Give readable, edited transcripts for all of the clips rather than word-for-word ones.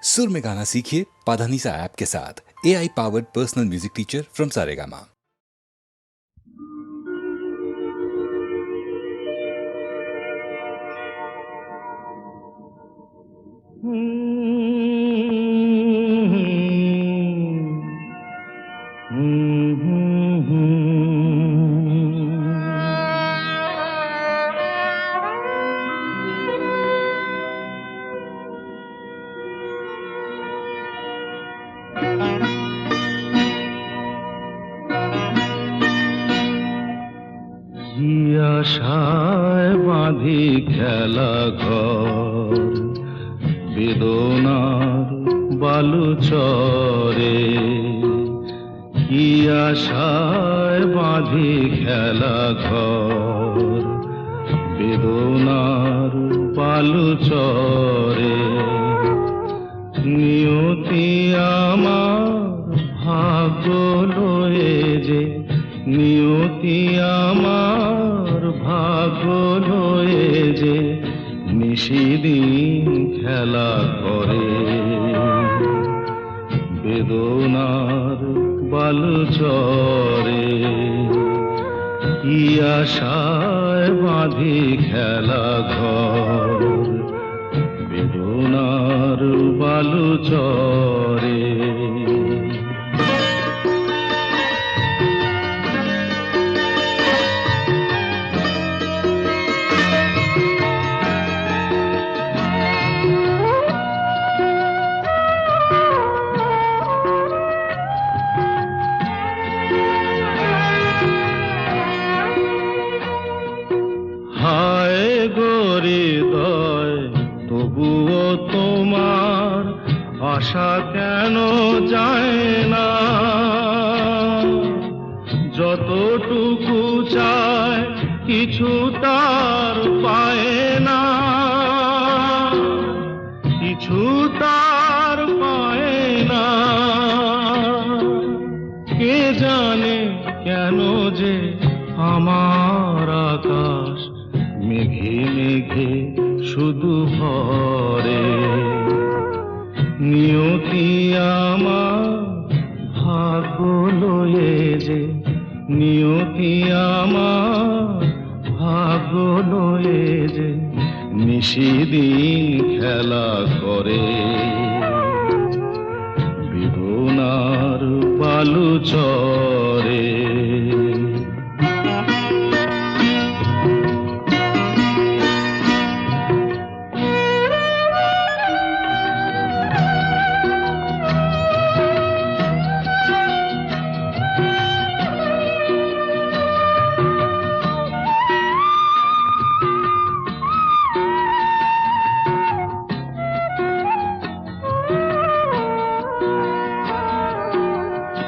सुर में गाना सीखिए पाधानीसा ऐप के साथ। AI powered personal music teacher from Saregama. আশায় বাঁধি খেলা ঘর বেদনার বালুচরে, কি আশায় বাঁধি খেলা ঘর বেদনার বালুচরে। নিয়তি আমার ভাগ্য লয়ে যে, নিয়তি আমার ভাগ্য লয়ে যে নিশিদিন খেলা করে বেদনার বালুচরে। কি আশায় বাঁধি খেলা ঘর বেদনার বালুচরে। তবুও তোমার আশা কেন যায় না? যতটুকু চায় কিছু তার পায় না, কিছু তার পায় না। কে জানে কেন যে আমার আকাশ মেঘে মেঘে শুধু ভরে। নিয়তি আমার ভাগ্য লয়ে যে, নিয়তি আমার ভাগ্য লয়ে যে নিশিদিন খেলা করে বেদনার বালুচরে।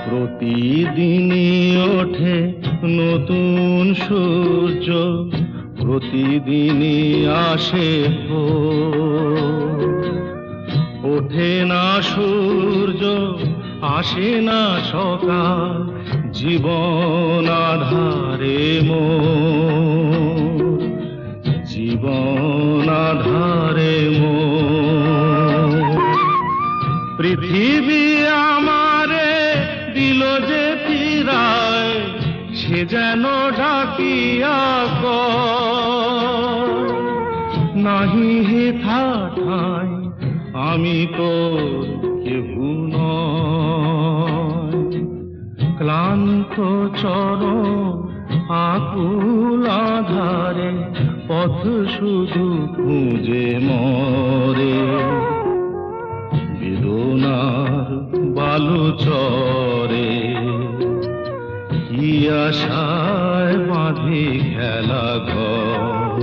প্রতিদিনই ওঠে নতুন সূর্য, প্রতিদিনই আসে ভোর। ওঠে না সূর্য আসে না সকাল, জীবন আধারে মোর, জীবন আধারে মোর। পৃথিবী আমারে দিল যে ফিরায়, সে যেন ডাকিয়া কয়, নাহি হেথা ঠাই আমি তোর কেহু নয়। ক্লান্ত চরণ আকুল আধারে পথ শুধু খুঁজে মরে বেদনার বালুচরে। কি আশায় বাঁধি খেলা ঘর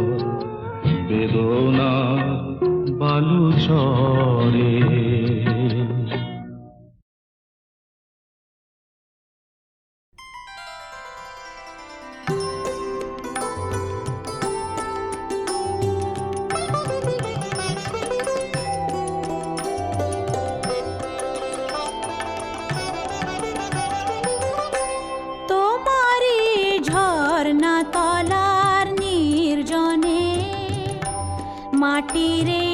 বেদনার বালুচরে। মাটিরে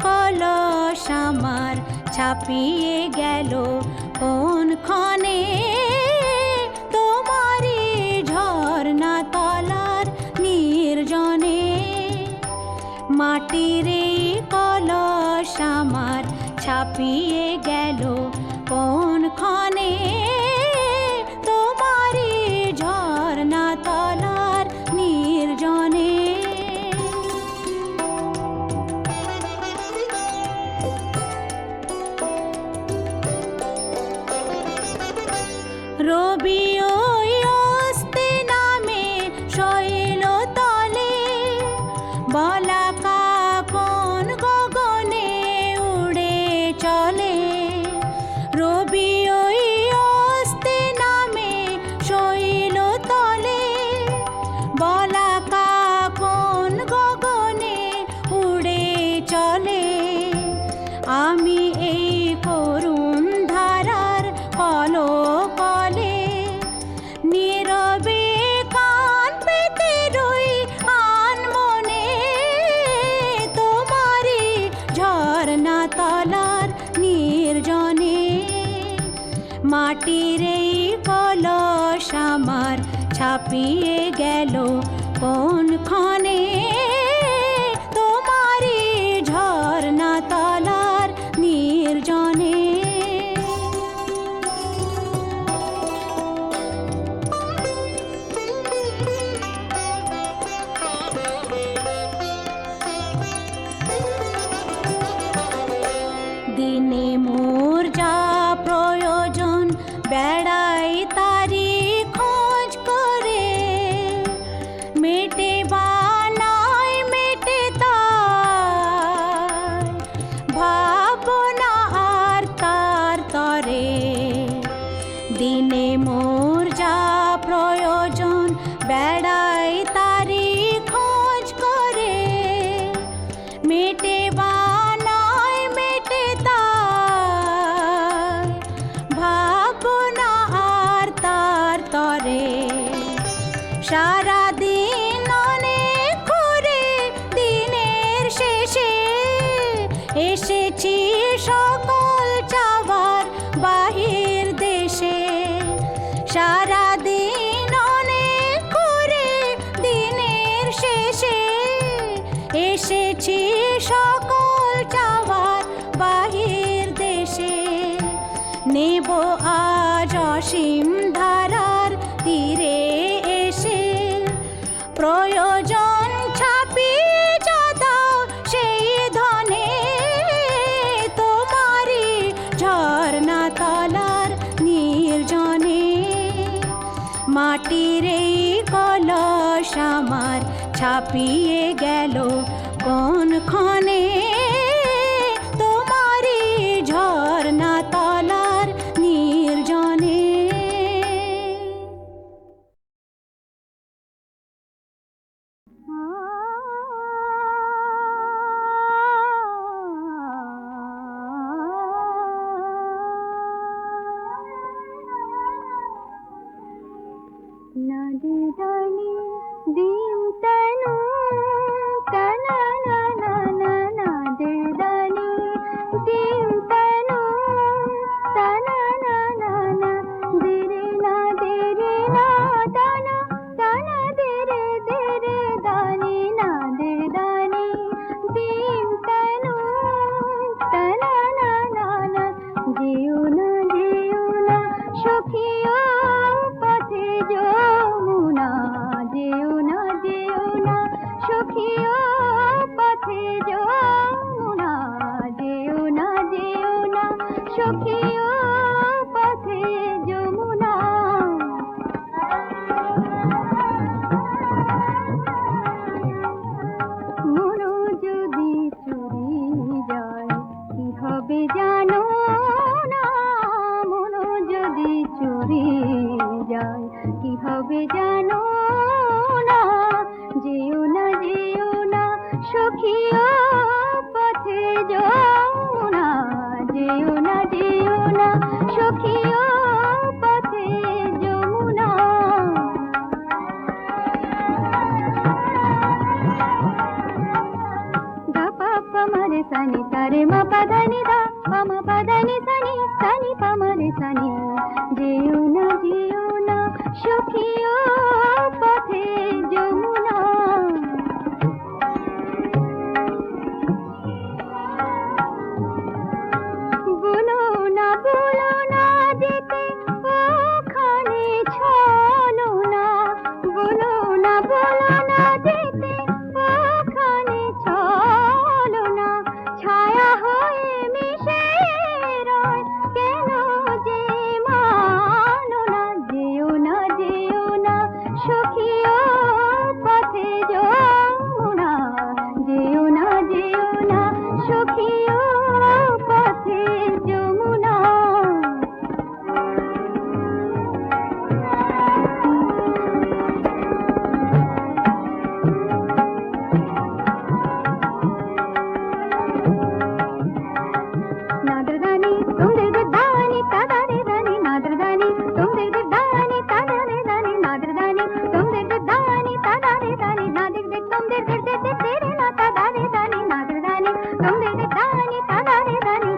কলস আমার ছাপিয়ে গেল কোন ক্ষণে তোমারি ঝর্ণা তলার নির্জনে। মাটির এই কলস আমার ছাপিয়ে গেল কোন ক্ষণে তোমারি ঝর্ণা তলার নির্জনে। রবি ওই অস্তে নামে শৈল তলে বলাকা কোন গগনে উড়ে চলে। রবি ওই অস্তে নামে শৈল তলে বলাকা কোন গগনে উড়ে চলে। আমি এই করুণ ধারার কলকলে নীরবে কান পেতে রই আনমনে তোমারি ঝর্ণা তলার নির্জনে। মাটির এই কলস আমার ছাপিয়ে গেল কোন ক্ষণে তোমারি ঝর্ণা তলার নির্জনে। দিনে মোর যা প্রয়োজন বেড়াই তারি খোঁজ করে মেটে বা নাই মেটে তার ভাবনা আর তার তরে। দিনে মোর যা প্রয়োজন বেড়াই তারি খোঁজ করে মেটে বা নাই মেটে তার ভাবনা আর তার তরে। সারা দিন অনেক করে দিনের শেষে এসেছি সকল চাওয়ার বাহির দেশে। সারা দিন অনেক করে দিনের শেষে এসেছি সকল চাওয়ার বাহির দেশে। নেব আজ অসীম ধারার তীরে এসে প্রয়োজন ছাপিয়ে যা দাও সেই ধনে তোমারি ঝর্ণা তলার নির্জনে। মাটির এই কলস আমার ছাপিয়ে গেল কোন ক্ষণে তোমারি ঝর্ণা তলার নির্জনে। নদী দানি দিন তনু তনা না না না নদী দানি দিন তনু তনা না না না দিরে না তনা তনা দিরে দিরে দানি নদী দানি দিন তনু তনা না না না জিউ না সখিয়া পথে যমুনা যেও না সখিয়া পথে যমুনা যেও না সখিয়া পথে যমুনা। মনো যদি চুরি যায় কি হবে জানো না। মনো যদি চুরি যায় কি হবে জানো না। যেও না সখিয়া পথে যমুনা যেও না সখিয়া পথে যমুনা। गा पा प म रे सा नि सा रे म प ध नि धा प म प পাদানি সানি সানি পামারে সানি যেও না সখিও পথে যমুনা বলো না যেতে ওখানে চলো না বলো না যেতে ওখানে চলো না ছায়া হয়ে মিশে রয় কেন যে মানো না যেও না সখিও পথে যমুনা যেও না সখিও পথে যমুনা నాదరదాని తొందరదాని తదరదాని నాదరదాని తొందరదాని తదరదాని నాదరదాని తొందరదాని తదరదాని నాదరదే తొందరదే తేరే నా తదరదాని నాదరదాని తొందరదాని తదరదాని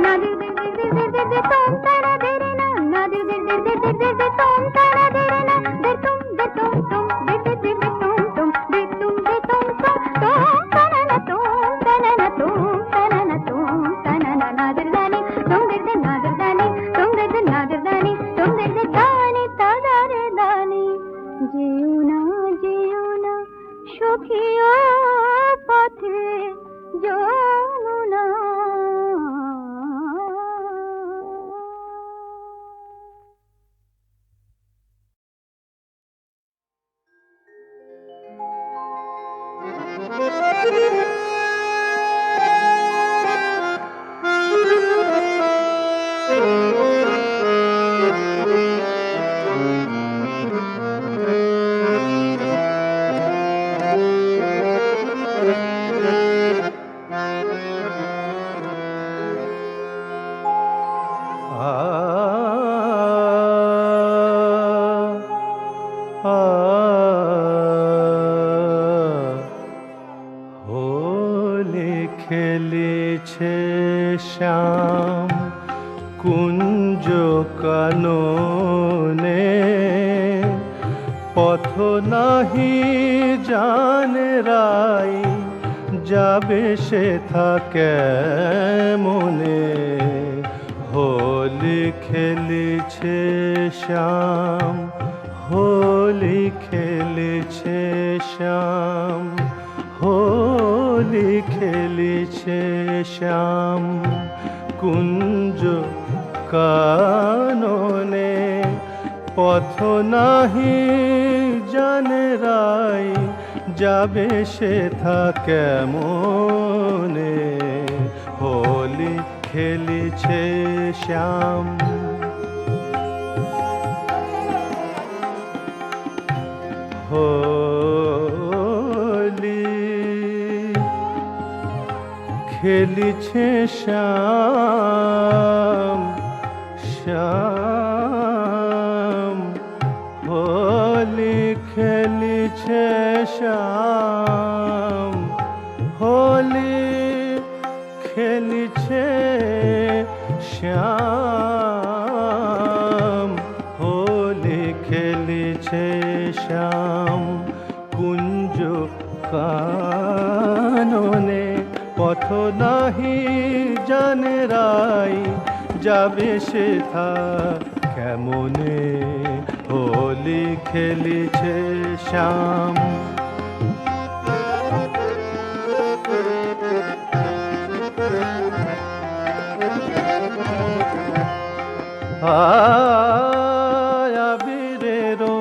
నాదరదే తొం తరదేరే నా నాదరదే తొం తరదేరే నా they Tum Tum they Tum Tum they Tum Tum తనన Tum తనన నాదరదాని తొందరదాని తొందరదాని తదరదాని যেও না সখিও পথে যমুনা হোলি খেলেছে শ্যাম কুঞ্জ কাননে পথ নাহি জানে রাই যাবে সে থাকে মনে হোলি খেলেছে শ্যাম হোলি খেলেছে শ্যাম হোলি খেলেছে শ্যাম কুঞ্জ কাননে পথ নাহি জানে রাই যাবে সে থাকে মনে হোলি খেলেছে শ্যাম হোলি খেলেছে শ্যাম শ্যাম হোলি খেলেছে শ্যাম হোলি খেলেছে শ্যাম হোলি খেলেছে শ্যাম কুঞ্জ কাননে পথ নাহি জানে রাই যাবে সে থা কেমনে হোলি খেলেছে শ্যাম আবিরেরো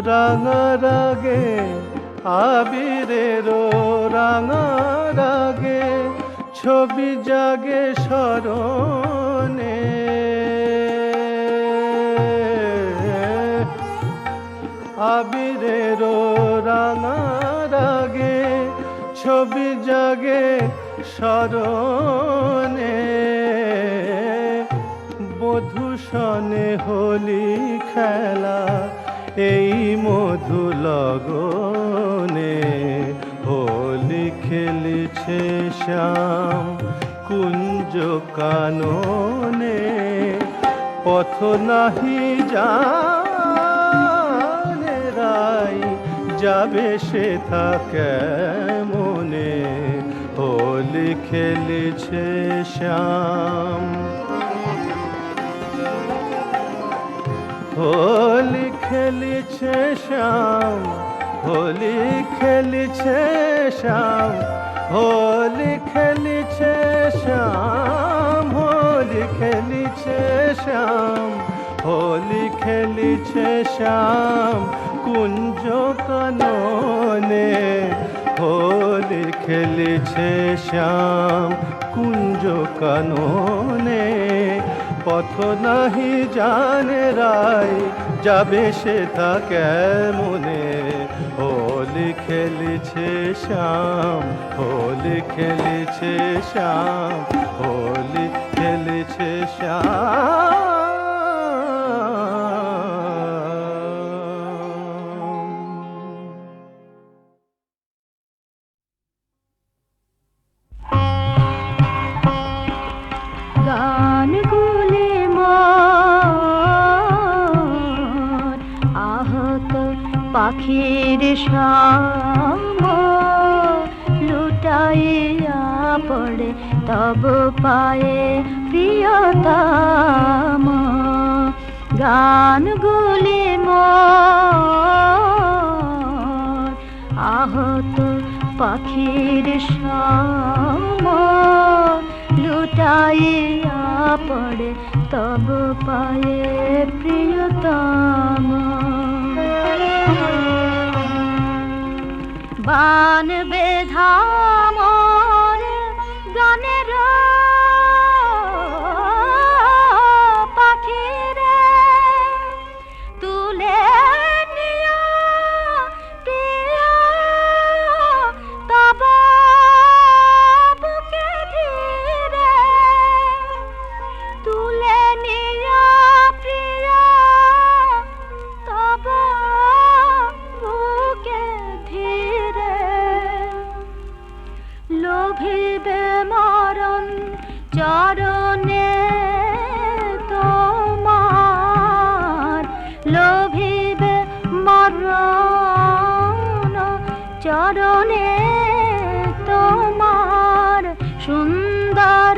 রাঙা রাগে আবিরেরো রাঙা রাগে ছবি জাগে স্মরণে আবিরেরো রাঙা রাগে ছবি জাগে স্মরণে বধূষণে হোলি খেলা এই মধু লগনে হোলি খেলেছে শ্যাম কাননে পথ নাহি জানে রাই যাবে সে থাকে মনে হোলি খেলেছে শ্যাম হোলি খেলেছে শ্যাম হোলি খেলেছে শ্যাম হোলি খেলেছে শ্যাম হোলি খেলেছে শ্যাম হোলি খেলেছে শ্যাম কুঞ্জ কাননে হোলি খেলেছে শ্যাম কুঞ্জ কাননে পথ নাহি জানে রাই যাবে সে থাকে মনে হোলি খেলেছে শ্যাম হোলি খেলেছে শ্যাম হোলি খেলেছে শ্যাম গানগুলি মোর আহত পাখির শাম লুটাইয়া পড়ে তব পায়ে প্রিয়তম গানগুলি মোর আহত পাখির শাম লুটাইয়া পড়ে তব পায়ে প্রিয়তম বান বেধা মোর গানের পাখিরে তুলে নিয়া প্রিয়া তব বুকে ধীরে তুলে নিয়া প্রিয়া তব বুকে ধীরে লোভিবে মরণ চরণে তোমার লোভিবে মরণ চরণে তোমার সুন্দর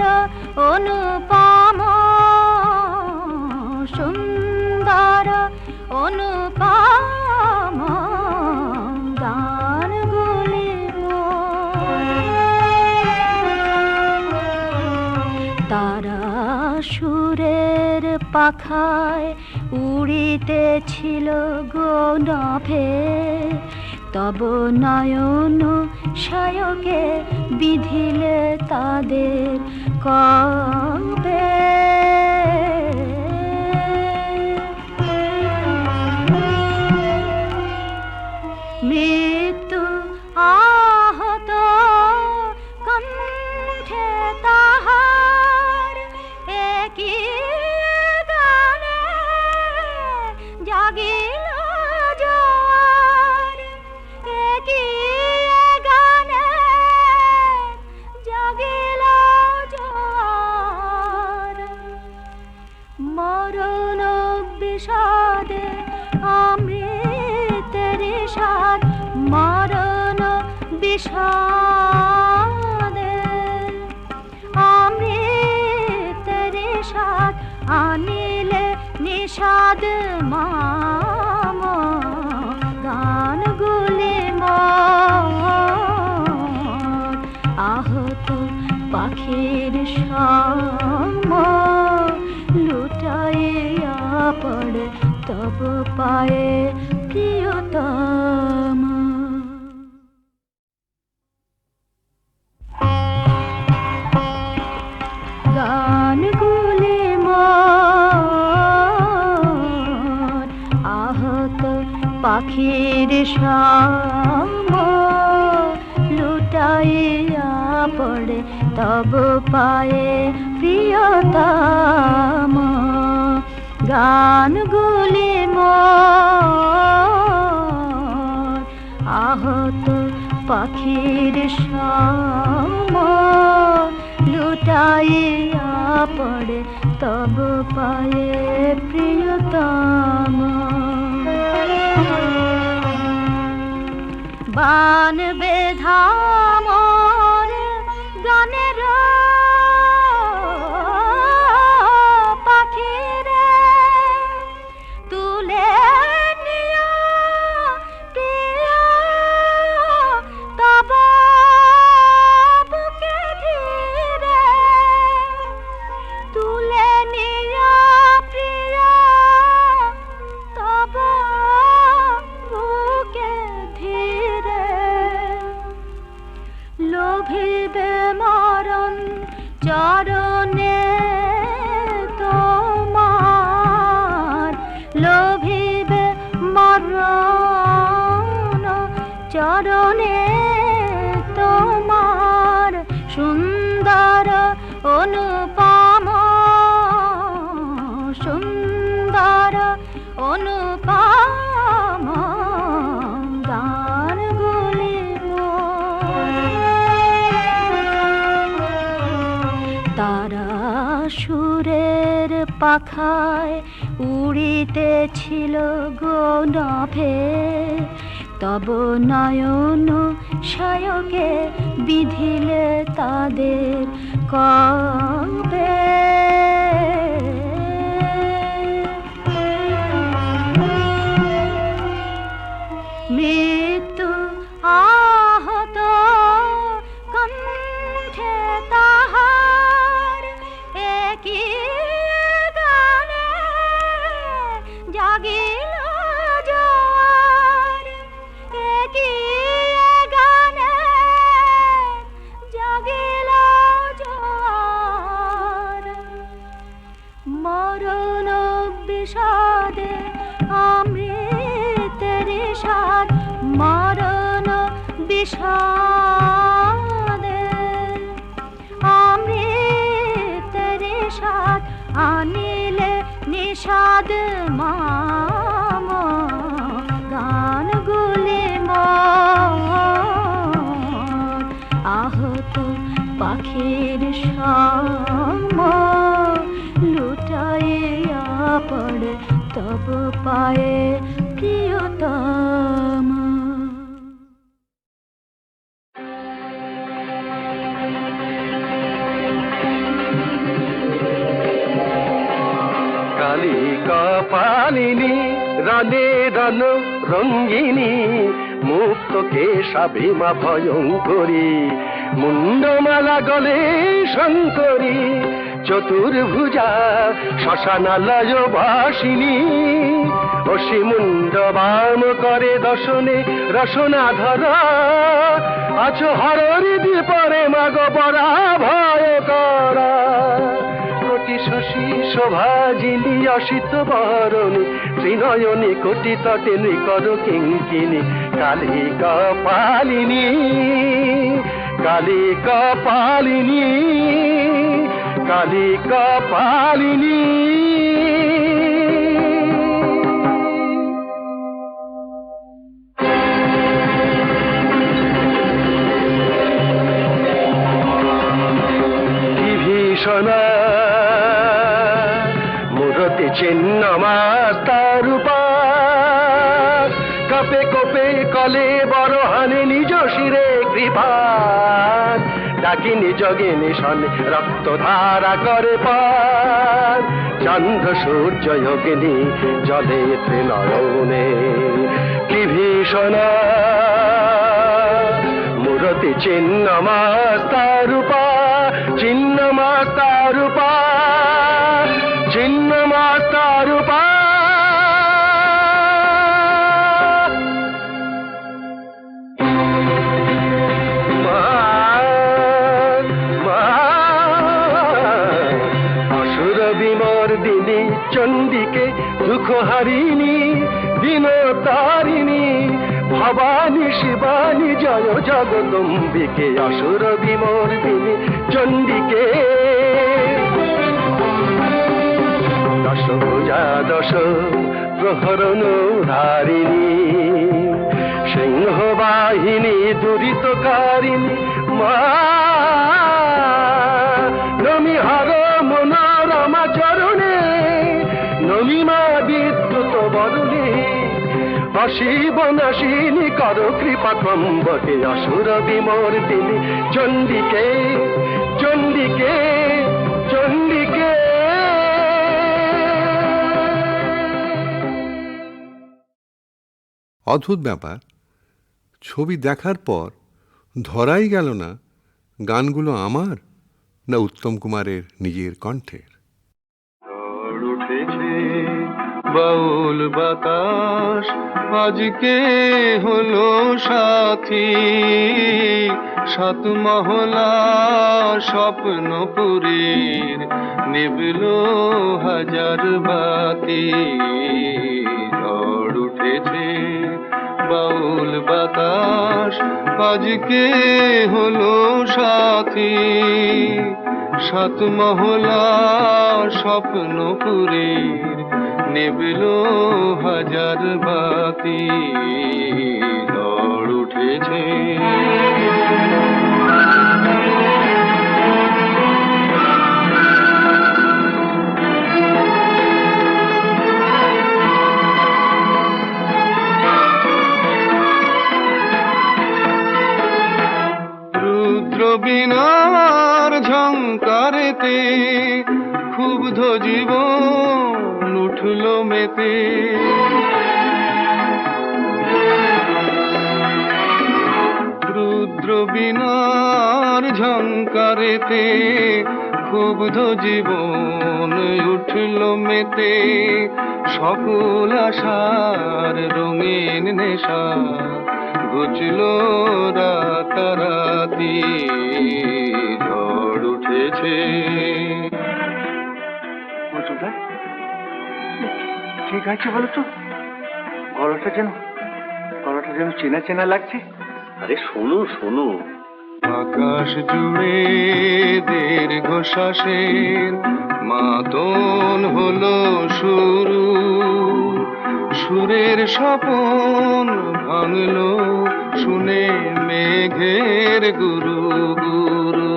অনুপম সুন্দর অনুপম গানগুলি তারা সুরের পাখায় উড়িতেছিল গো নভে তব নয়ন সায়কে বিধিলে তাদের কবে মৃত্যু আহত কণ্ঠে তাহার একই গানে জাগিল জোয়ার একই গানে জাগিল জোয়ার মরণ বিষাদে অমৃতের সাদ মরণ বিষাদে অমৃতের সাদ আনিলে নিষাদ মাম গানগুলি মোর আহত পাখির শাম লুটাইয়া পড়ে তব পায়ে প্রিয়তম গানগুলি মোর আহত পাখির শাম লুটাইয়া পড়ে তব পায়ে প্রিয়তম গানগুলি মোর আহত পাখির শাম লুটাইয়া লুটাইয়া পড়ে তব পায়ে প্রিয়তম বান বেধা মোর গানের পাখিরে তুলে নিয়া প্রিয়া তব বুকে ধীরে তুলে নিয়া প্রিয়া তব বুকে ধীরে লোভিবে মরণ চরণে তোমার লোভিবে মরণ চরণে তোমার সুন্দর অনুপম সুন্দর অনুপম গানগুলি তারা সুরের পাখায় উড়িতেছিল গো নভে তব নয়ন সায়কে বিধিলে তাদের কবে মৃত্যু আহত কণ্ঠে তাহার একই গানে জাগিল জোয়ার একই গানে জাগিল জোয়ার মরণ বিষাদে অমৃতের স্বাদ মরণ বিষাদে অমৃতের স্বাদ আনিলে নিষাদ মাম গানগুলি মোর আহত পাখির সম লুটাইয়া পড়ে তব পায়ে প্রিয়তম কালী কপালিনী রনে রন রঙ্গিনী মুক্ত কেশা ভীমা ভয়ঙ্করী মুন্ডমালা গলে শঙ্করী চতুর্ভুজা শ্মশানালয় বাসিনী অসি মুন্ড বাম করে দশনে রসনা ধরা আছো হররি দ্বীপরে মাগ পরা ভয় করা কোটি শশী শোভাজিনী অসিত বরণী ত্রিনয়নী কোটি তটে নিকর কিঙ্কিনী কালী কপালিনী কালী কপালিনী কালী কপালিনী বিভীষণা মূরতি চিহ্ন মাস্তারূপা কপে কপে কলে বড় হানে নিজ শিরে কৃপা ডাকিনী যোগিনী শনে রক্ত ধারা করে পার চন্দ্র সূর্য যোগিনী জলে ত্রিনয়নে বিভীষণা মূরতি চিহ্ন মাস্তারূপা চিহ্ন মাস্তারূপা চিহ্ন মাস্তারূপা অসুর বিমর্দিনী চণ্ডিকে দুঃখ হারিণী দিন তারিণী ভবানী শিবানী জয় জগদম্বিকে অসুর বিমর্দিনী চণ্ডিকে দশভুজা দশ প্রহরণ ধারিণী সিংহবাহিনী দুরিতকারিণী মা নমি হার মনোরমা চরণে নমি মা বিদ্যুৎ বরণে অশিব নাশিনী কর কৃপা ত্রম্বকে অসুর বিমর্দিনী চণ্ডিকে চণ্ডিকে চণ্ডিকে। অদ্ভুত ব্যাপার, ছবি দেখার পর ধরাই গেল না গানগুলো আমার না উত্তম কুমারের নিজের কণ্ঠের। ঝড় উঠেছে বাউল বাতাস আজকে হলো সাথী, সাত মহলা স্বপ্নপুরীর নিবল হাজার বাতি। ঝড় উঠেছে বাউল বাতাস আজকে হলো সাথী, সাত মহলা স্বপ্নপুরীর নিবল হাজার বাতি। ঝড় উঠেছে বিনার ঝঙ্কারেতে ক্ষুব্ধ জীবন উঠল মেতে। রুদ্র বিনার ঝঙ্কারেতে ক্ষুব্ধ জীবন উঠল মেতে। সকল আশার রঙিন নেশা ঘুচল রাতারাতি। ঝড় উঠেছে। ঠিক আছে বলো তো, গলাটা যেন চেনা চেনা লাগছে। আরে শোনো শোনো। আকাশ জুড়ে দীর্ঘশ্বাসের মাতন হলো শুরু, সুরের স্বপন ভাঙলো শুনে মেঘের গুরু গুরু।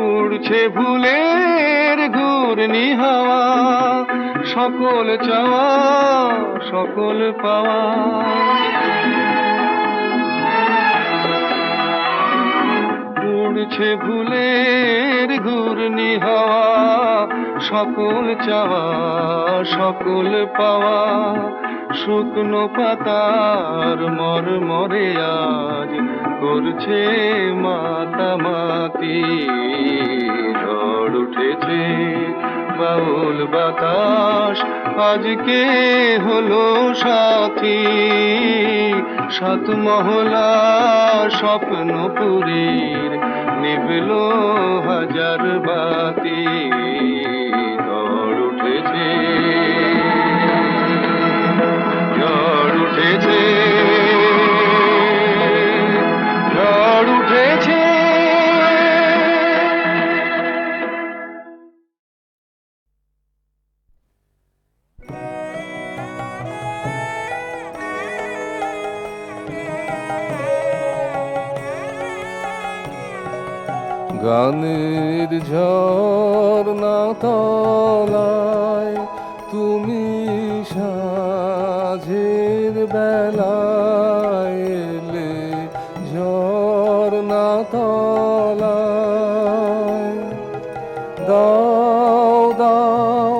উড়ছে ভুলের ঘূর্ণি হাওয়া, সকল চাওয়া সকল পাওয়া। উড়ছে ভুলের ঘূর্ণি হাওয়া, সকল চাওয়া সকল পাওয়া। শুকনো পাতার মরমরে আজ করছে মাতামাতি। ঝড় উঠেছে বাউল বাতাস আজকে হলো সাথী, সাত মহলা স্বপ্নপুরীর নিবল হাজার বাতি। ঝড় উঠেছে ঝড় উঠেছে ঝড় উঠেছে। গানের ঝর্ণা তলায় তুমি সাঁঝের বেলায় এলে, ঝর্ণা তলায় দাও দাও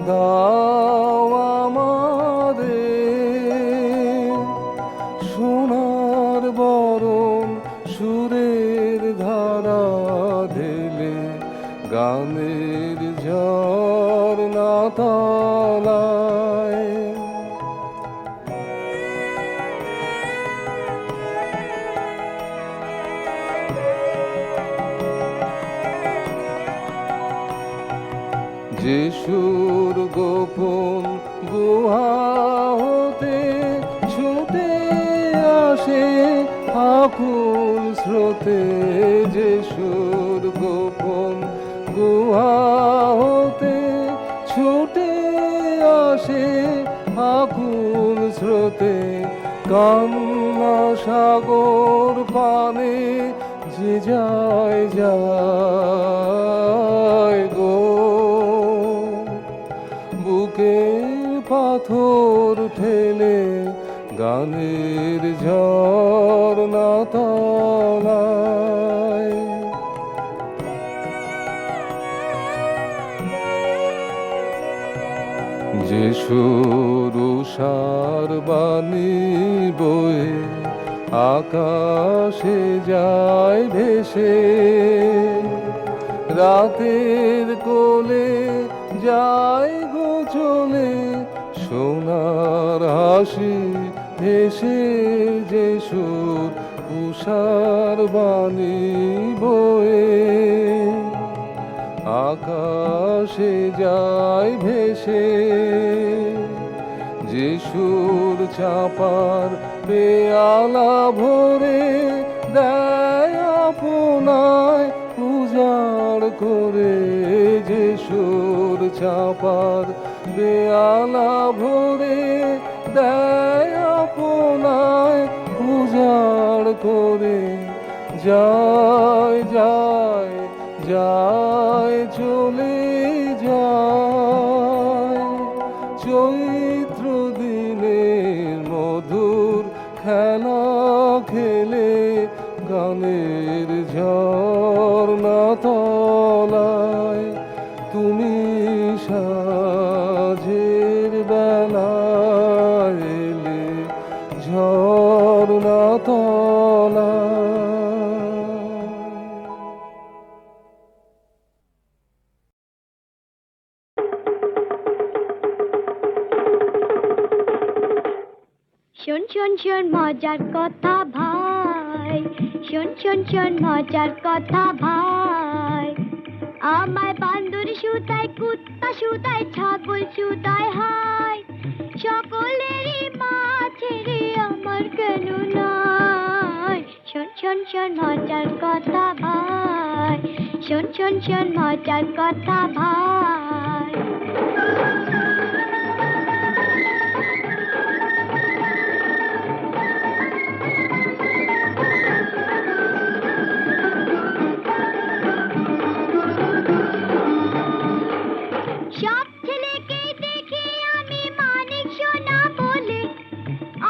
দাও আমারে সোনার বরণ সুরের ধারা ঢেলে, গানের ঝর্ণা তলায়। যে সুর গোপন গুহা হতে ছুটে আসে আকুল স্রোতে যে সুর গোপন গুহা হতে ছুটে আসে আকুল স্রোতে, কান্না সাগর পানে যে যায় যায় গো। বুকে পাথর ঠেলে গানের ঝর্ণা তলায়, যে সুরুষার বাণী বয়ে আকাশে যায় ভেসে, রাতের কোলে যায় গো চলে সোনার হাসি ভেসে, যে সুর উষার বাণী বয়ে আকাশে যায় ভেসে, যে সুর চাপার পেয়ালা ভরে দেয় আপনায় উজাড় করে, যে সুর চাপার পেয়ালা ভরে দেয় আপনায় উজাড় করে, যায় যায় যায় চলে যায় চৈত্র দিনের মধুর খেলা খেলে গানের ঝর্ণা তলায়। তুমি সাঁঝের বেলায় এলে ঝর্ণা তলায়। শোন শোন শোন মজার কথা ভাই, শোন শোন শোন মজার কথা ভাই। আমায় বান্দর সুতায়, কুত্তা সুতায়, ছাগল সুতায় হায়, সকলেরই মাঝে রে আমার কেন নাই। শোন শোন শোন মজার কথা ভাই, শোন শোন শোন মজার কথা ভাই। সব ছেলেকে দেখে আমি মানিক সোনা বলে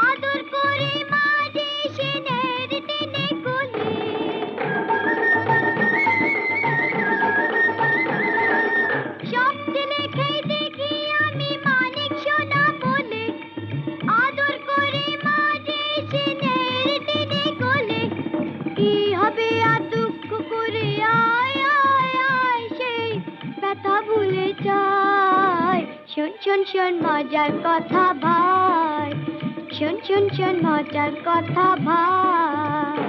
আদর করে মাঝে সে নেড়ে টেনে কোলে। সব ছেলেকে দেখে আমি মানিক সোনা বলে আদর করে মাঝে সে নেড়ে টেনে কোলে। কি হবে আর দুঃখ করে আয় আয় আয় সেই ব্যথা ভুলে যায়। শোন শোন শোন মজার কথা ভাই, শোন শোন শোন মজার কথা ভাই।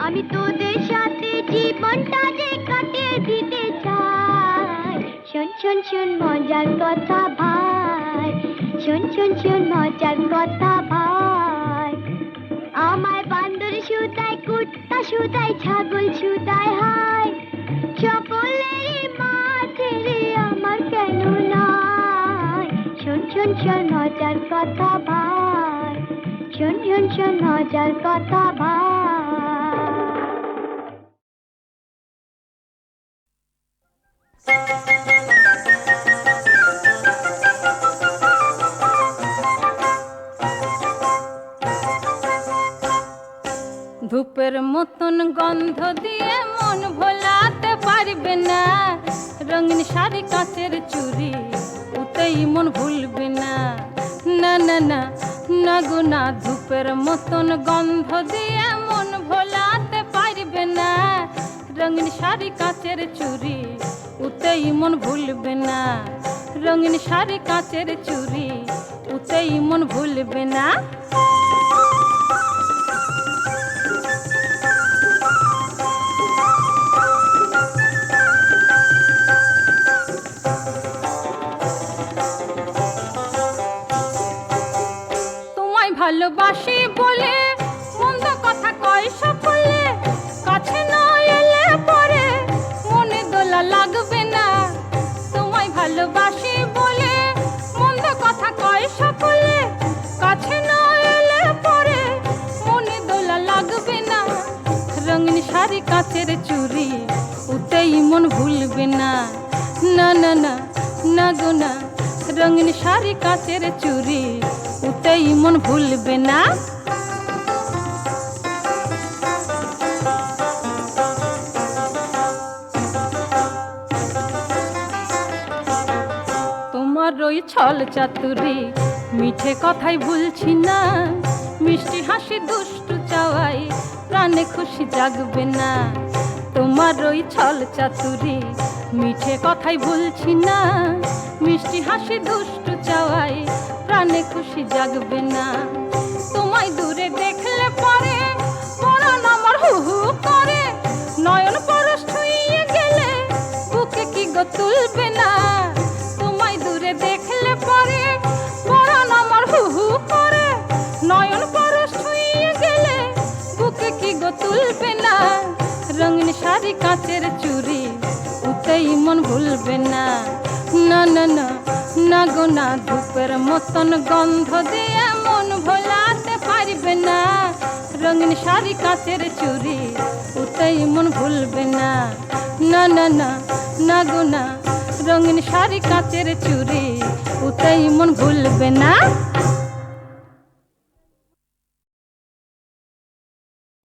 আমি তোদের সাথে জীবনটা যে কাটিয়ে দিতে চাই। শোন শোন শোন মজার কথা ভাই, শোন শোন শোন মজার কথা ভাই। আমায় বান্দর সুতায়, কুত্তা সুতায়, ছাগল সুতায় হায়, সকলেরই মাঝে রে আমার কেন নাই। শোন শোন শোন মজার কথা ভাই, শোন শোন শোন মজার কথা ভাই। ধূপের মতন গন্ধ দিয়ে মন ভোলাতে পারবে না, রঙিন শাড়ি কাঁচের চুড়ি উতেই ওতেই মন ভুলবে না। না না না না গো না, ধূপের মতন গন্ধ দিয়ে মন ভোলাতে পারবে না। রঙিন শাড়ি কাচের চুড়ি ওতেই মন ভুলবে না। রঙিন শাড়ি কাচের চুড়ি ওতেই মন ভুলবে না। তোমায় ভালোবাসি বলে মন্দ কথা কয় সকলে, কাছে না এলে পরে মনে দোলা লাগবে না। তোমায় ভালোবাসি বলে মন্দ কথা কয় সকলে, কাছে না এলে পরে মনে দোলা লাগবে না। রঙিন শাড়ি কাচের চুড়ি ওতেই মন ভুলবে না। না না না না গো না, রঙিন শাড়ি কাচের চুড়ি ওতেই মন ভুলবে না। তোমার ওই ছল চাতুরি মিঠে কথাই ভুলছি না। মিষ্টি হাসি দুষ্টু চাওয়াই প্রাণে খুশি জাগবে না। তোমার ওই ছল চাতুরি মিঠে কথাই ভুলছি না। মিষ্টি হাসি দুষ্টু চাওয়াই প্রাণে খুশি জাগবে না। তোমায় দূরে দেখলে পরে পরাণ আমার হু হু করে, নয়ন পরশ ছুঁয়ে গেলে বুকে কি গো তুলবে না। তোমায় দূরে দেখলে পরে পরাণ আমার হু হু করে, নয়ন পরশ ছুঁয়ে গেলে বুকে কি গো তুলবে না। রঙিন শাড়ি কাচের চুড়ি ওতেই মন ভুলবে না। না না না না গো না, ধূপের মতন গন্ধ দিয়ে মন ভোলাতে পারবে না। রঙিন শাড়ি কাচের চুড়ি ওতেই মন ভুলবে না। না না না না গো না, রঙিন শাড়ি কাচের চুড়ি ওতেই মন ভুলবে